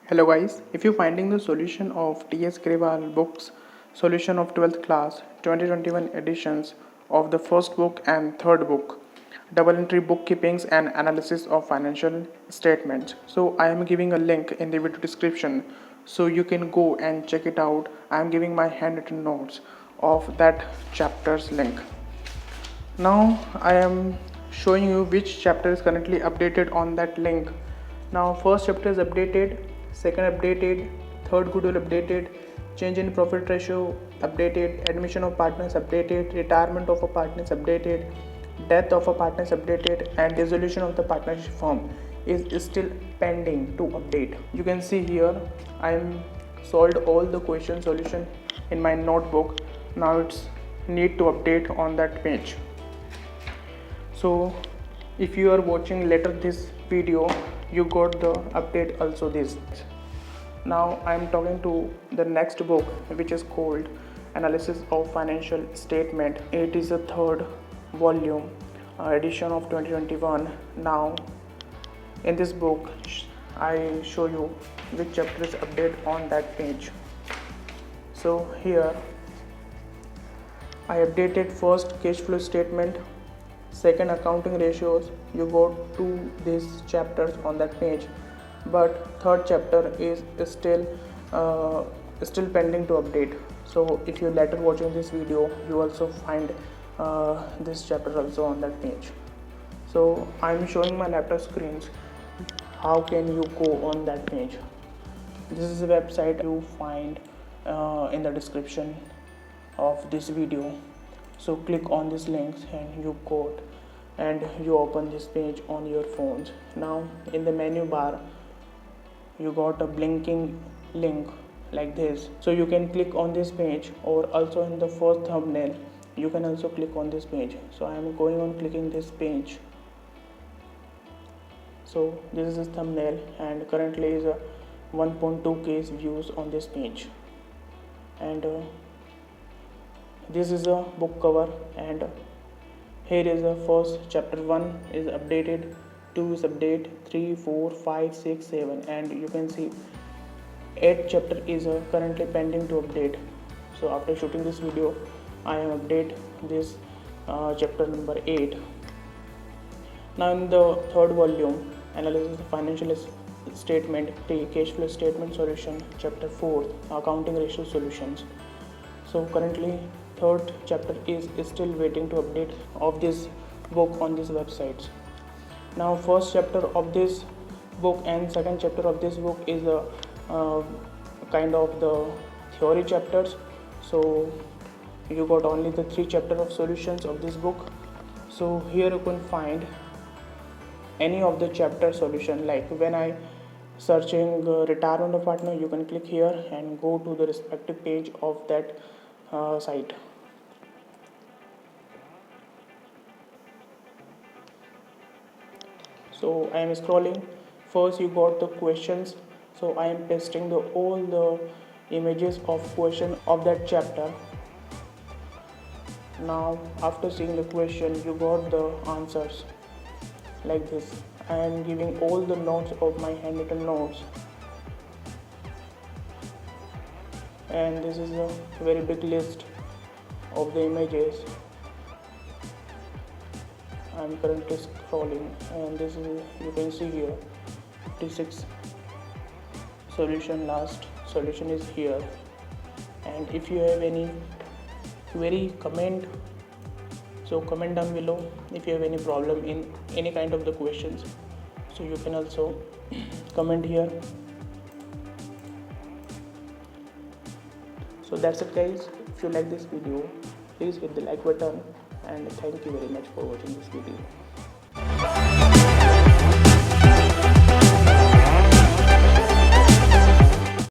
Hello guys, if you're finding the solution of T.S. Grewal books, solution of 12th class 2021 editions of the first book and third book, double entry bookkeepings and analysis of financial statements. So I am giving a link in the video description so you can go and check it out. I am giving my handwritten notes of that chapter's link. Now I am showing you which chapter is currently updated on that link. Now first chapter is updated, second updated, third goodwill updated, change in profit ratio updated, admission of partners updated, retirement of a partner is updated, death of a partner is updated, and dissolution of the partnership firm is still pending to update. You can see here I am solved all the question solution in my notebook. Now it's need to update on that page. So if you are watching later this video, you got the update also this. Now I am talking to the next book, which is called Analysis of Financial Statement. It is a third volume edition of 2021. Now in this book I show you which chapter is updated on that page. So here I updated first cash flow statement, second accounting ratios. You go to these chapters on that page, but third chapter is still pending to update. So if you later watching this video, you also find this chapter also on that page. So I'm showing my laptop screens. How can you go on that page? This is a website you find in the description of this video. So click on these links and you go and you open this page on your phones. Now in the menu bar you got a blinking link like this, so you can click on this page, or also in the first thumbnail you can also click on this page. So I am going on clicking this page. So this is the thumbnail and currently is a 1.2k views on this page, and this is a book cover, and here is the first chapter 1 is updated, 2 is update, 3, 4, 5, 6, 7, and you can see 8th chapter is currently pending to update. So after shooting this video I am update this chapter number 8. Now in the third volume, Analysis of Financial Statement, Cash Flow Statement Solution, chapter 4, Accounting Ratio Solutions. So currently third chapter is still waiting to update of this book on these websites. Now first chapter of this book and second chapter of this book is a kind of the theory chapters. So you got only the 3 chapter of solutions of this book. So here you can find any of the chapter solution. Like when I searching retirement of partner, you can click here and go to the respective page of that site. So I am scrolling. First you got the questions, so I am pasting all the images of question of that chapter. Now after seeing the question you got the answers like this. I am giving all the notes of my handwritten notes, and this is a very big list of the images. I am currently scrolling, and this is, you can see here 56 solution, last solution is here. And if you have any query, comment, so comment down below if you have any problem in any kind of the questions, so you can also comment here. So that's it guys. If you like this video, please hit the like button, and thank you very much for watching this video.